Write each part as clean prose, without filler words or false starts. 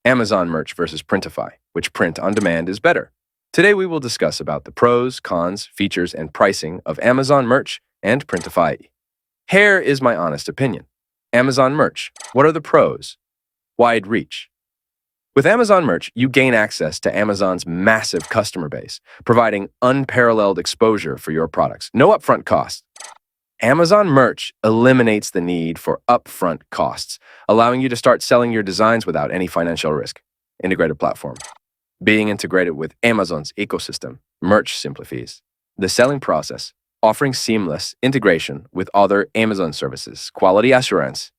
Amazon Merch versus Printify, which print on demand is better. Today we will discuss about the pros, cons, features, and pricing of Amazon Merch and Printify. Here is my honest opinion. Amazon Merch, what are the pros? Wide reach. With Amazon Merch, you gain access to Amazon's massive customer base, providing unparalleled exposure for your products. No upfront costs. Amazon Merch eliminates the need for upfront costs, allowing you to start selling your designs without any financial risk. Integrated platform. Being integrated with Amazon's ecosystem, Merch simplifies the selling process, offering seamless integration with other Amazon services. Quality assurance.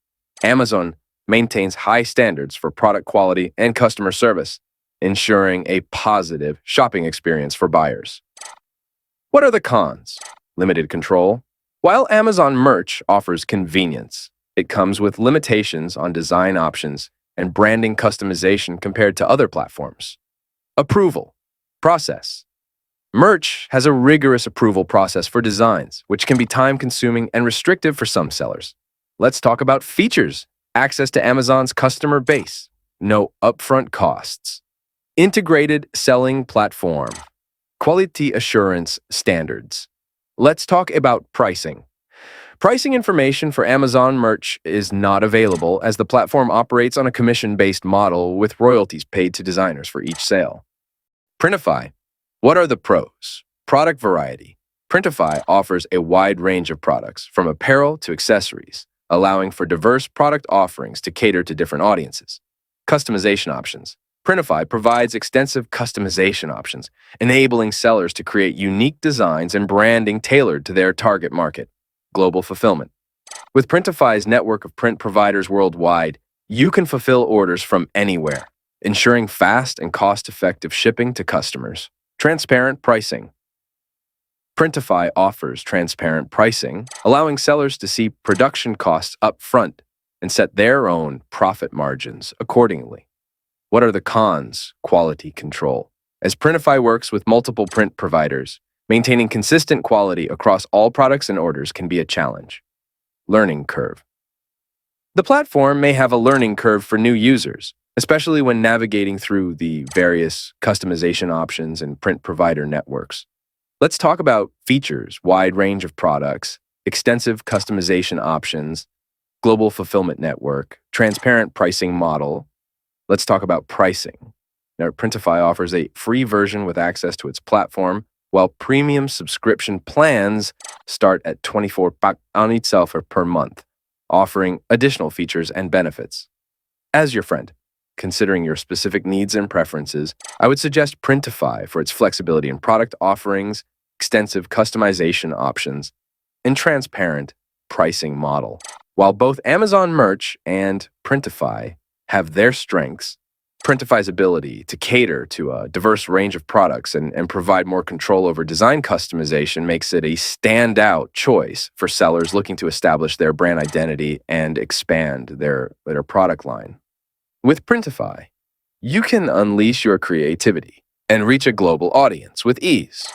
Amazon maintains high standards for product quality and customer service, ensuring a positive shopping experience for buyers. What are the cons? Limited control. While Amazon Merch offers convenience, it comes with limitations on design options and branding customization compared to other platforms. Approval process. Merch has a rigorous approval process for designs, which can be time-consuming and restrictive for some sellers. Let's talk about features. Access to Amazon's customer base. No upfront costs. Integrated selling platform. Quality assurance standards. Let's talk about pricing. Pricing information for Amazon Merch is not available as the platform operates on a commission-based model with royalties paid to designers for each sale. Printify. What are the pros? Product variety. Printify offers a wide range of products, from apparel to accessories, allowing for diverse product offerings to cater to different audiences. Customization options. Printify provides extensive customization options, enabling sellers to create unique designs and branding tailored to their target market. Global fulfillment. With Printify's network of print providers worldwide, you can fulfill orders from anywhere, ensuring fast and cost-effective shipping to customers. Transparent pricing. Printify offers transparent pricing, allowing sellers to see production costs up front and set their own profit margins accordingly. What are the cons? Quality control. As Printify works with multiple print providers, maintaining consistent quality across all products and orders can be a challenge. Learning curve. The platform may have a learning curve for new users, especially when navigating through the various customization options and print provider networks. Let's talk about features, wide range of products, extensive customization options, global fulfillment network, transparent pricing model. Let's talk about pricing. Now, Printify offers a free version with access to its platform, while premium subscription plans start at 24 baht on itself per month, offering additional features and benefits. As your friend, considering your specific needs and preferences, I would suggest Printify for its flexibility in product offerings, extensive customization options, and transparent pricing model. While both Amazon Merch and Printify have their strengths, Printify's ability to cater to a diverse range of products and provide more control over design customization makes it a standout choice for sellers looking to establish their brand identity and expand their product line. With Printify, you can unleash your creativity and reach a global audience with ease.